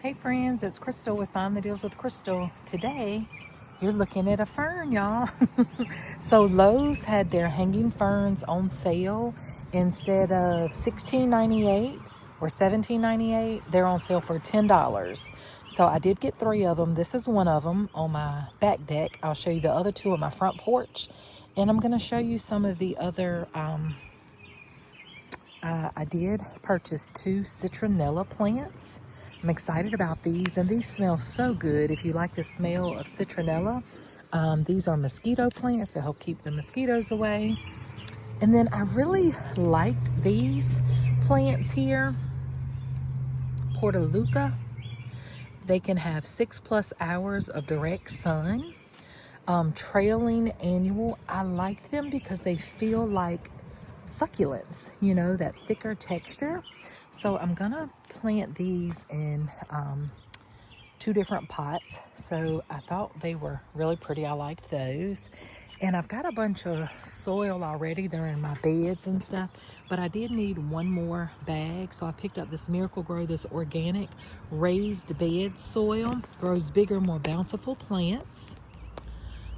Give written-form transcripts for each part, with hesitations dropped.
Hey friends, it's Crystal with Find the Deals with Crystal. Today, you're looking at a fern, y'all. So Lowe's had their hanging ferns on sale. Instead of $16.98 or $17.98, they're on sale for $10. So I did get 3 of them. This is one of them on my back deck. I'll show you the other 2 on my front porch. And I'm going to show you some of the other, I did purchase 2 citronella plants. I'm excited about these, and these smell so good. If you like the smell of citronella, these are mosquito plants that help keep the mosquitoes away. And then I really liked these plants here, Portaluca. They can have 6+ hours of direct sun. Trailing annual, I liked them because they feel like succulents, you know, that thicker texture. So I'm gonna plant these in 2 different pots. So I thought they were really pretty. I liked those. And I've got a bunch of soil already. They're in my beds and stuff, but I did need 1 more bag. So I picked up this Miracle-Gro, this organic raised bed soil. Grows bigger, more bountiful plants.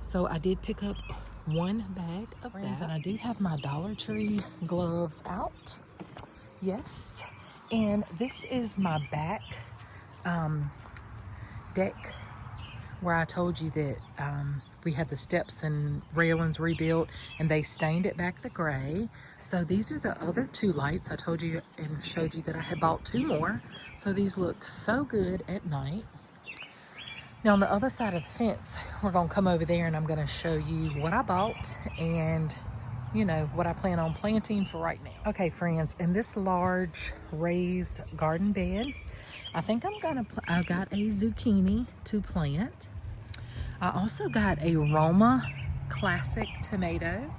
So I did pick up 1 bag of that. And I do have my Dollar Tree gloves out. Yes. And this is my back deck where I told you that we had the steps and railings rebuilt and they stained it back the gray. So these are the other 2 lights. I told you and showed you that I had bought 2 more. So these look so good at night. Now on the other side of the fence, we're gonna come over there and I'm gonna show you what I bought and you know what I plan on planting for right now. Okay friends, in this large raised garden bed, I think I got a zucchini to plant. I also got a Roma classic tomato.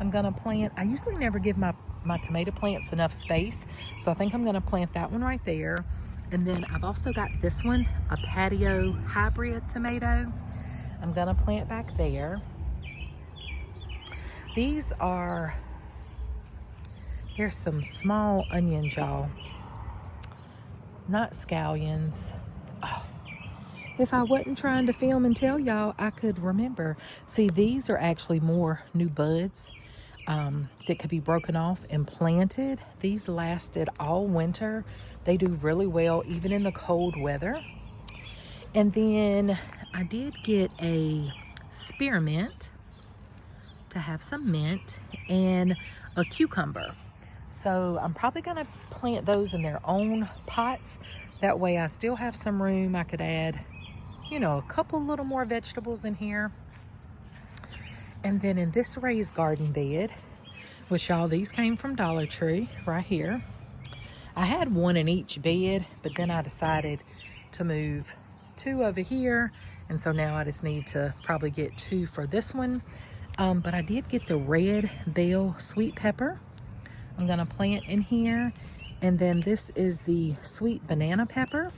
I'm gonna plant, I usually never give my tomato plants enough space, so I think I'm gonna plant that one right there. And then I've also got this one, a patio hybrid tomato. I'm gonna plant back there. These are, here's some small onions, y'all. Not scallions. Oh, if I wasn't trying to film and tell y'all, I could remember. See, these are actually more new buds that could be broken off and planted. These lasted all winter. They do really well even in the cold weather. And then I did get a spearmint to have some mint and a cucumber. So I'm probably gonna plant those in their own pots. That way I still have some room. I could add, you know, a couple little more vegetables in here. And then in this raised garden bed, which y'all, these came from Dollar Tree right here. I had 1 in each bed, but then I decided to move 2 over here. And so now I just need to probably get 2 for this one. But I did get the red bell sweet pepper. I'm gonna plant in here. And then this is the sweet banana pepper.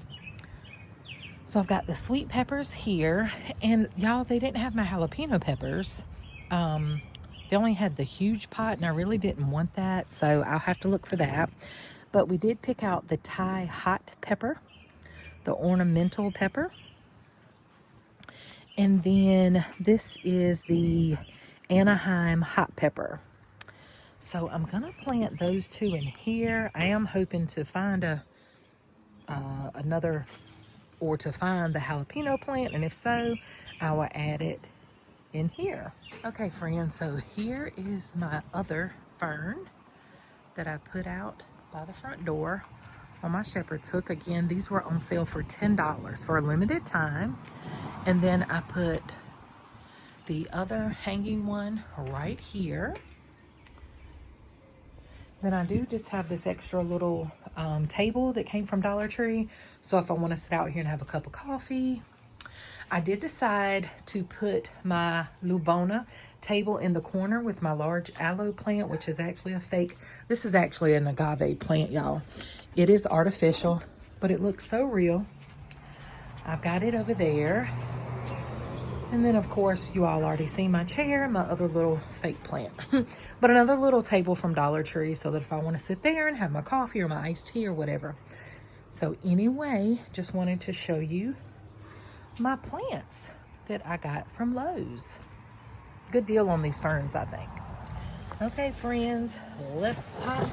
So I've got the sweet peppers here. And y'all, they didn't have my jalapeno peppers. They only had the huge pot and I really didn't want that. So I'll have to look for that. But we did pick out the Thai hot pepper, the ornamental pepper. And then this is the Anaheim hot pepper. So I'm gonna plant those 2 in here. I am hoping to find another, or to find the jalapeno plant, and if so, I will add it in here. Okay friends, so here is my other fern that I put out by the front door on my shepherd's hook. Again, these were on sale for $10 for a limited time. And then I put the other hanging one right here. Then I do just have this extra little table that came from Dollar Tree. So if I want to sit out here and have a cup of coffee. I did decide to put my Lubona table in the corner with my large aloe plant, which is actually a fake. This is actually an agave plant, y'all. It is artificial, but it looks so real. I've got it over there. And then of course, you all already seen my chair, my other little fake plant. But another little table from Dollar Tree so that if I want to sit there and have my coffee or my iced tea or whatever. So anyway, just wanted to show you my plants that I got from Lowe's. Good deal on these ferns, I think. Okay, friends, let's pot.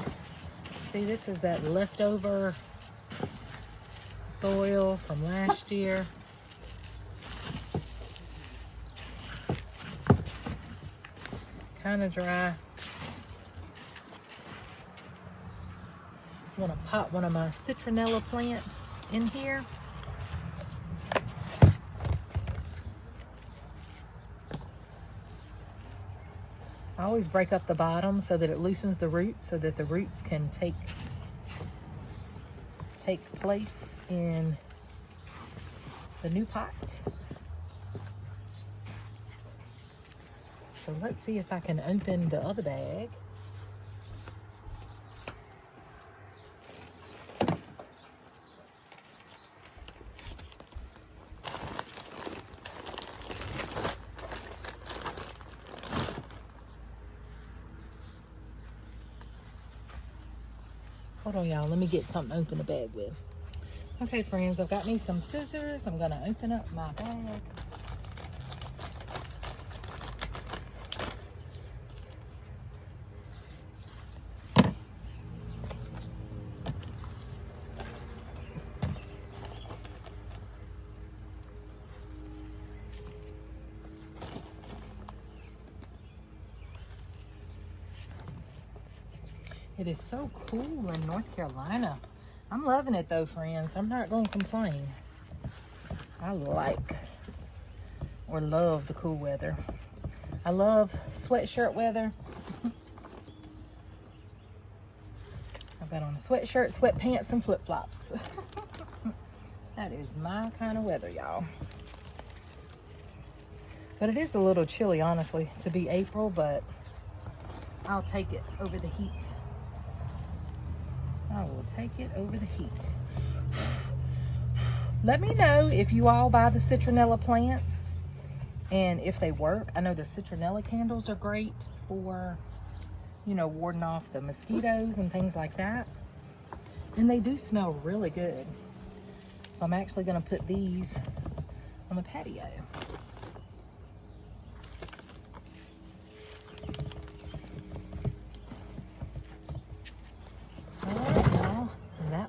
See, this is that leftover soil from last year. Kind of dry. I want to pot one of my citronella plants in here. I always break up the bottom so that it loosens the roots, so that the roots can take place in the new pot. So let's see if I can open the other bag. Hold on, y'all. Let me get something to open the bag with. Okay, friends, I've got me some scissors. I'm going to open up my bag. It is so cool in North Carolina. I'm loving it though, friends. I'm not going to complain. I like or love the cool weather. I love sweatshirt weather. I've got on a sweatshirt, sweatpants, and flip-flops. That is my kind of weather, y'all. But it is a little chilly, honestly, to be April, but I'll take it over the heat. I will take it over the heat. Let me know if you all buy the citronella plants and if they work. I know the citronella candles are great for, you know, warding off the mosquitoes and things like that. And they do smell really good. So I'm actually going to put these on the patio.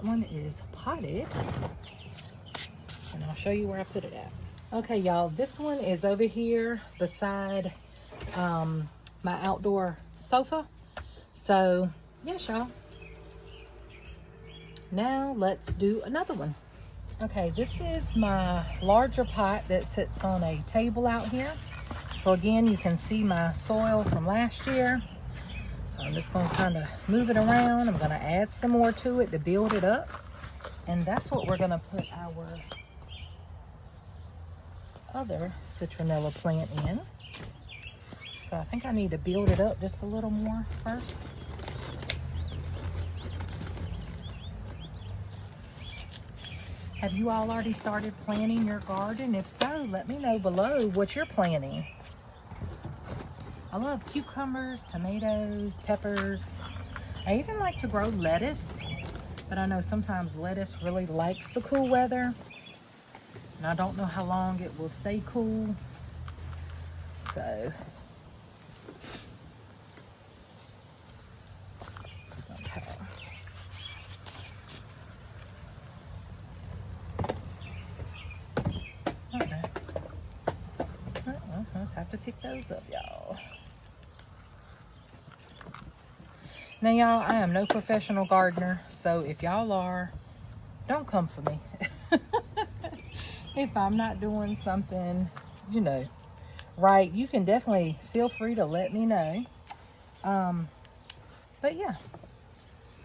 One is potted, and I'll show you where I put it at. Okay, y'all, this one is over here beside my outdoor sofa. So yes, y'all, now let's do another one. Okay, this is my larger pot that sits on a table out here. So again, you can see my soil from last year. So I'm just going to kind of move it around. I'm going to add some more to it to build it up. And that's what we're going to put our other citronella plant in. So I think I need to build it up just a little more first. Have you all already started planting your garden? If so, let me know below what you're planting. I love cucumbers, tomatoes, peppers. I even like to grow lettuce, but I know sometimes lettuce really likes the cool weather. And I don't know how long it will stay cool. So, okay. I'll just have to pick those up, y'all. Now, y'all, I am no professional gardener, so if y'all are, don't come for me. If I'm not doing something, you know, right, you can definitely feel free to let me know. But yeah,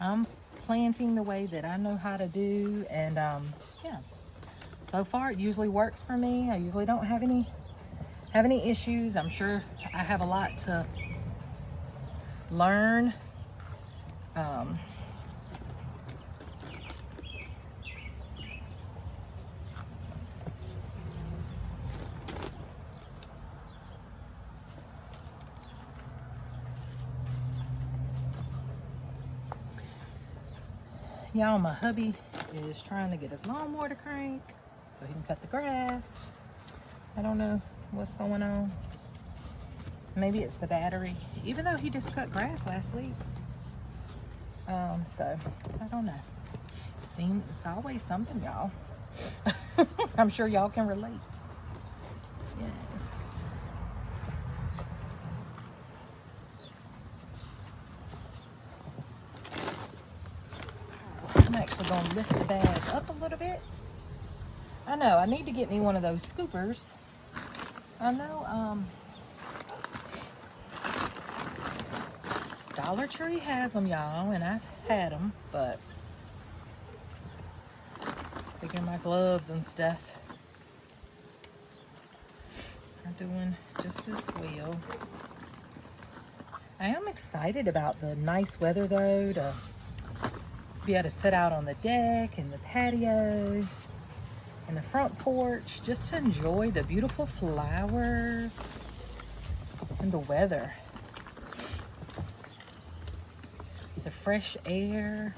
I'm planting the way that I know how to do, and yeah, so far it usually works for me. I usually don't have any issues. I'm sure I have a lot to learn. Y'all, my hubby is trying to get his lawnmower to crank so he can cut the grass. I don't know what's going on. Maybe it's the battery, even though he just cut grass last week. So I don't know. It's always something, y'all. I'm sure y'all can relate. Yes. I'm actually going to lift the bag up a little bit. I know, I need to get me one of those scoopers. I know, Dollar Tree has them, y'all, and I've had them, but figure my gloves and stuff are doing just as well. I am excited about the nice weather, though, to be able to sit out on the deck and the patio and the front porch, just to enjoy the beautiful flowers and the weather, the fresh air.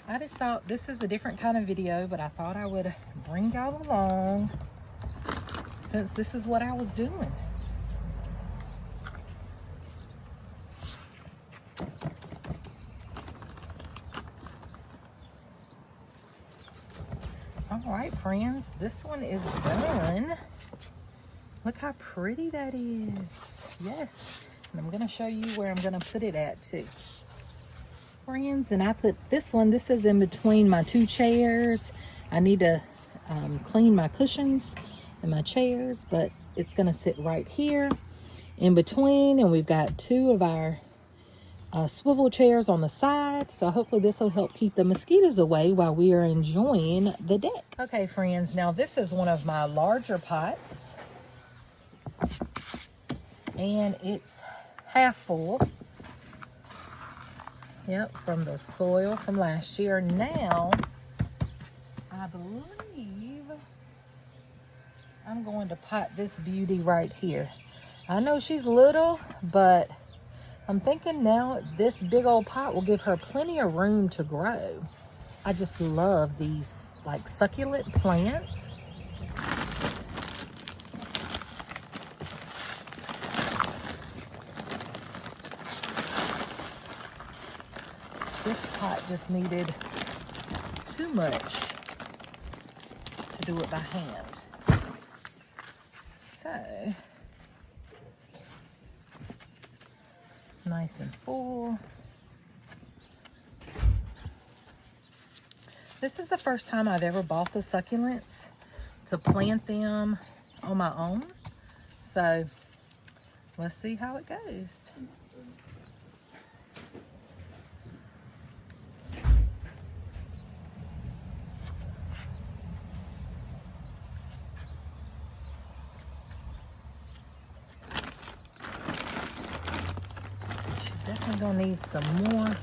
I just thought this is a different kind of video, but I thought I would bring y'all along since this is what I was doing. All right, friends, this one is done. Look how pretty that is. Yes, and I'm gonna show you where I'm gonna put it at too. Friends, and I put this one, this is in between my two chairs. I need to clean my cushions and my chairs, but it's gonna sit right here in between, and we've got two of our swivel chairs on the side, so hopefully this will help keep the mosquitoes away while we are enjoying the deck. Okay, friends, now this is one of my larger pots, and it's half full. Yep, from the soil from last year. Now, I believe I'm going to pot this beauty right here. I know she's little, but I'm thinking now this big old pot will give her plenty of room to grow. I just love these like succulent plants. This pot just needed too much to do it by hand. So, nice and full. This is the first time I've ever bought the succulents to plant them on my own. So, let's see how it goes. Definitely gonna need some more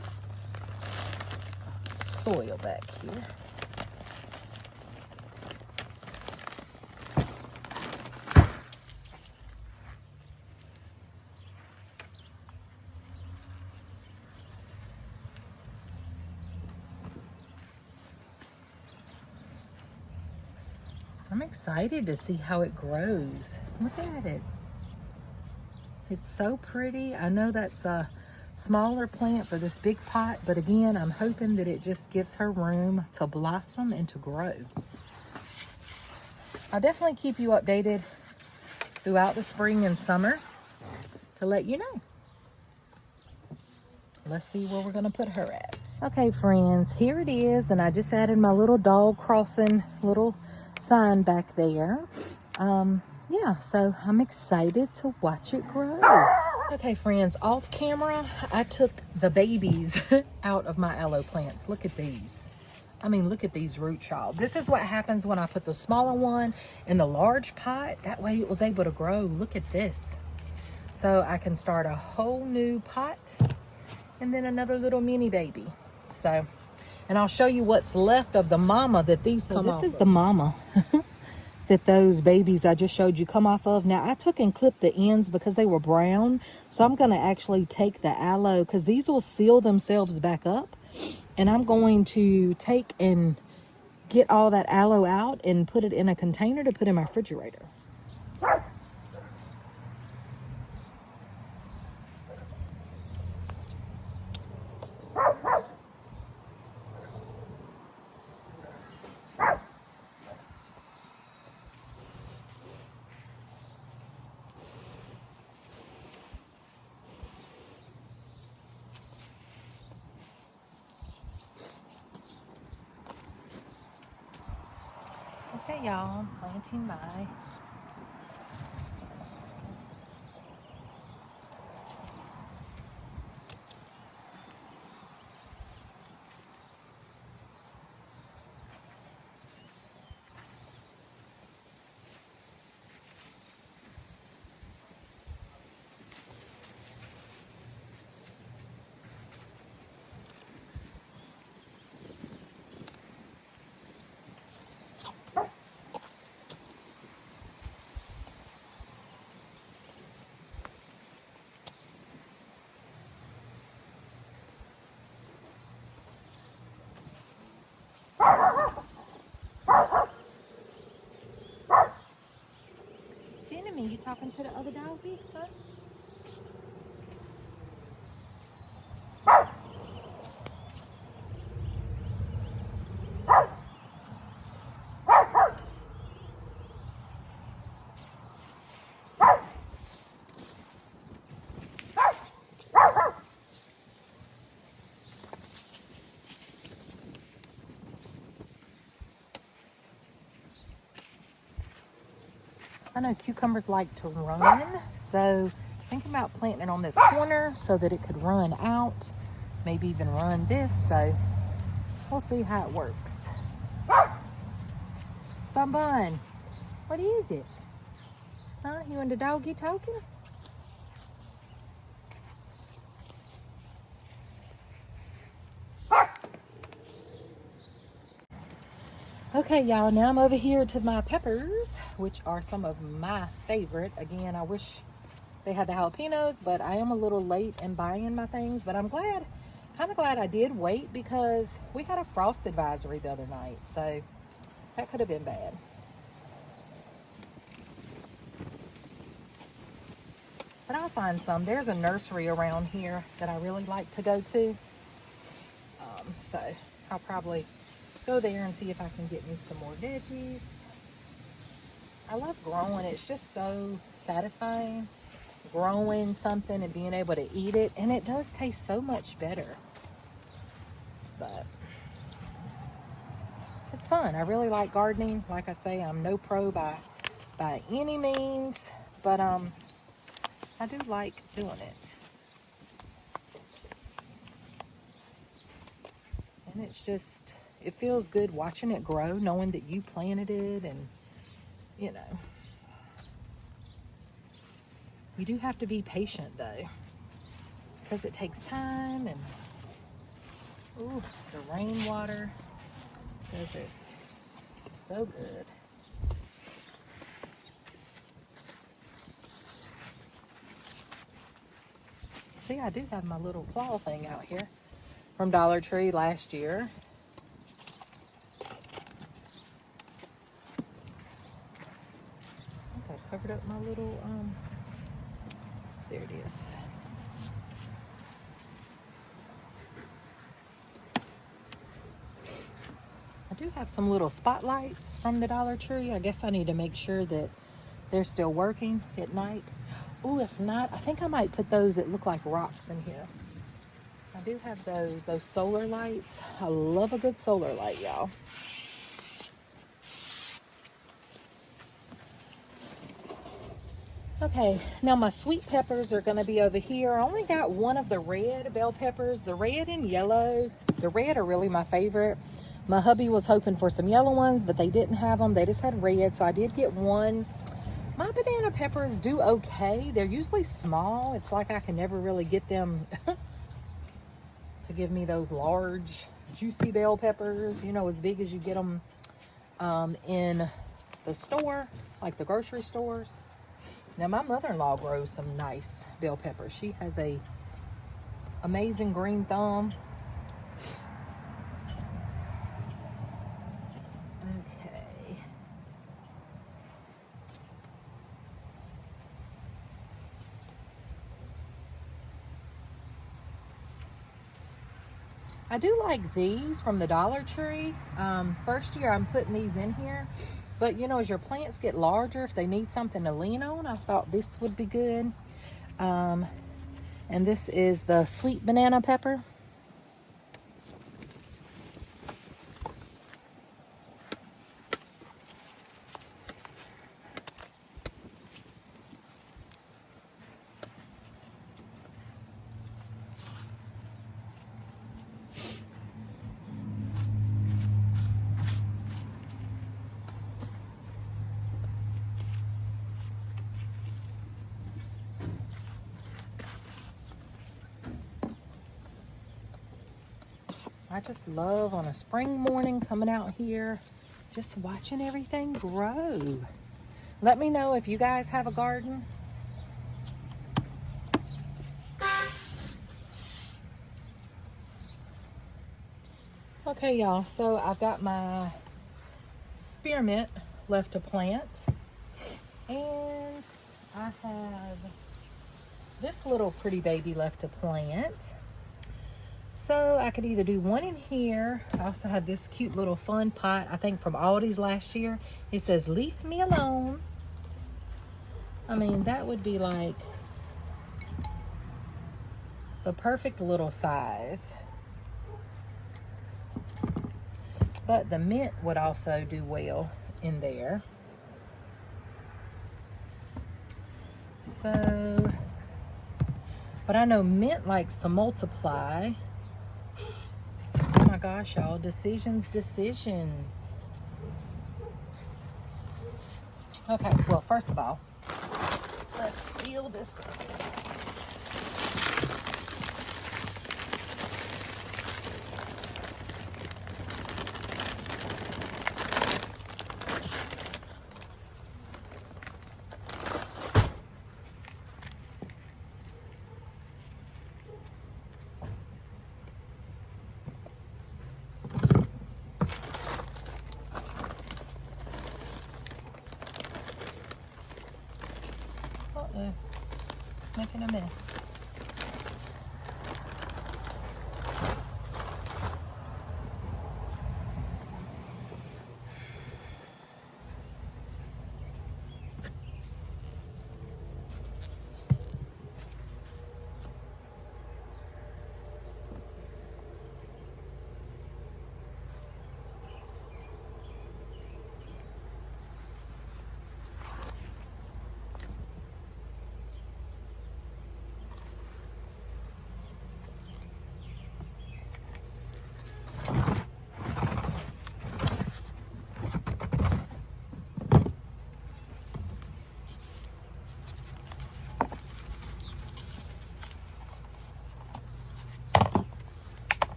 soil back here. I'm excited to see how it grows. Look at it. It's so pretty. I know that's a smaller plant for this big pot, but again, I'm hoping that it just gives her room to blossom and to grow. I'll definitely keep you updated throughout the spring and summer to let you know. Let's see where we're gonna put her at. Okay, friends, here it is, and I just added my little dog crossing little sign back there. Yeah, so I'm excited to watch it grow. Okay, friends, off camera, I took the babies out of my aloe plants. Look at these. I mean, look at these roots, y'all. This is what happens when I put the smaller one in the large pot. That way it was able to grow. Look at this. So I can start a whole new pot and then another little mini baby. So, and I'll show you what's left of the mama that these come off. So this is the mama. that those babies I just showed you come off of. Now, I took and clipped the ends because they were brown. So I'm going to actually take the aloe, because these will seal themselves back up. And I'm going to take and get all that aloe out and put it in a container to put in my refrigerator. Okay, y'all, I'm planting my Cinnamon. You talking to the other doggy? Huh? I know cucumbers like to run, so thinking about planting it on this corner so that it could run out, maybe even run this, so we'll see how it works. Bun Bun, what is it? Huh? You and the doggy talking? Okay, y'all, now I'm over here to my peppers, which are some of my favorite. Again, I wish they had the jalapenos, but I am a little late in buying my things, but I'm glad, kind of glad I did wait, because we had a frost advisory the other night, so that could have been bad. But I'll find some. There's a nursery around here that I really like to go to, so I'll probably go there and see if I can get me some more veggies. I love growing. It's just so satisfying, growing something and being able to eat it, and it does taste so much better. But it's fun. I really like gardening. Like I say, I'm no pro by any means, but I do like doing it. And it's just, it feels good watching it grow, knowing that you planted it, and you know. You do have to be patient though, because it takes time, and ooh, the rainwater does it so good. See, I do have my little claw thing out here from Dollar Tree last year. I think I covered up my little, there it is. I do have some little spotlights from the Dollar Tree. I guess I need to make sure that they're still working at night. Oh, if not, I think I might put those that look like rocks in here. I do have those solar lights. I love a good solar light, y'all. Okay, now my sweet peppers are going to be over here. I only got one of the red bell peppers, the red and yellow. The red are really my favorite. My hubby was hoping for some yellow ones, but they didn't have them. They just had red, so I did get one. My banana peppers do okay. They're usually small. It's like I can never really get them to give me those large, juicy bell peppers, you know, as big as you get them in the store, like the grocery stores. Now my mother-in-law grows some nice bell peppers. She has a amazing green thumb. Okay. I do like these from the Dollar Tree. First year I'm putting these in here. But you know, as your plants get larger, if they need something to lean on, I thought this would be good. And this is the sweet banana pepper. I just love on a spring morning coming out here, just watching everything grow. Let me know if you guys have a garden. Okay, y'all, so I've got my spearmint left to plant. And I have this little pretty baby left to plant. So I could either do one in here. I also have this cute little fun pot, I think from Aldi's last year. It says, "Leave me alone." I mean, that would be like the perfect little size. But the mint would also do well in there. So, but I know mint likes to multiply. Oh my gosh, y'all, decisions. Okay, well, first of all, let's fill this up. Making a mess.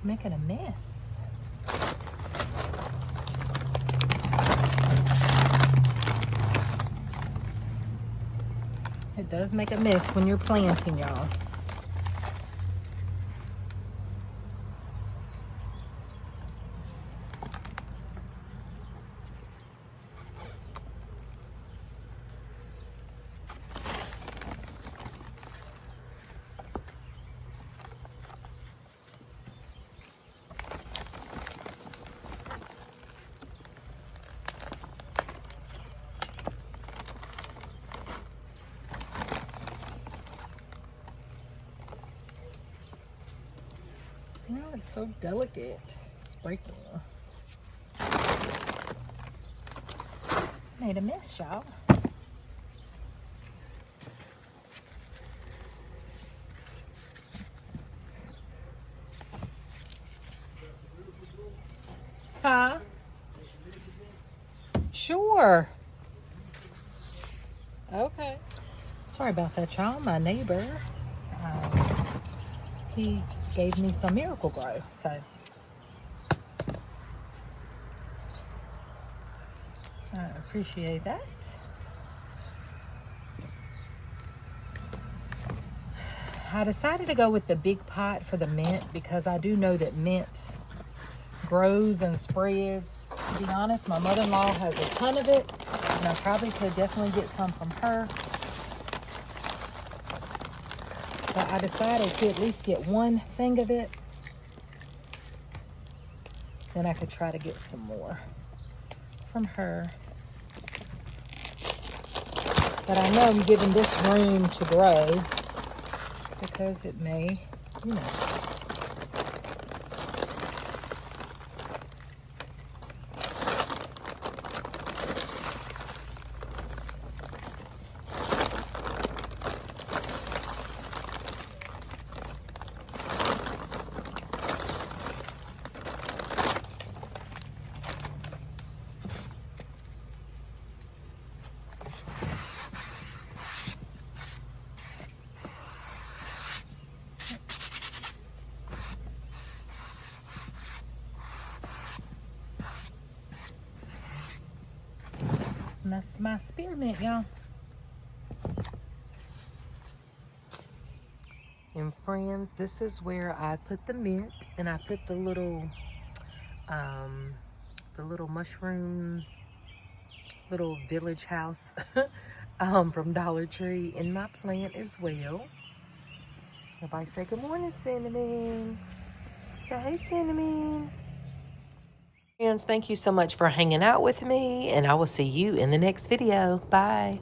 Making a mess. It does make a mess when you're planting, y'all. Oh, it's so delicate. It's breaking. Made a mess, y'all. more. Okay. Sorry about that, y'all. My neighbor, he gave me some Miracle Grow, so I appreciate that. I decided to go with the big pot for the mint because I do know that mint grows and spreads. To be honest, my mother-in-law has a ton of it, and I probably could definitely get some from her. But I decided to at least get one thing of it. Then I could try to get some more from her. But I know I'm giving this room to grow because it may, you know. And that's my spearmint, y'all. And friends, this is where I put the mint, and I put the little mushroom, little village house from Dollar Tree in my plant as well. Everybody say good morning, Cinnamon. Say hey, Cinnamon. Friends, thank you so much for hanging out with me, and I will see you in the next video. Bye.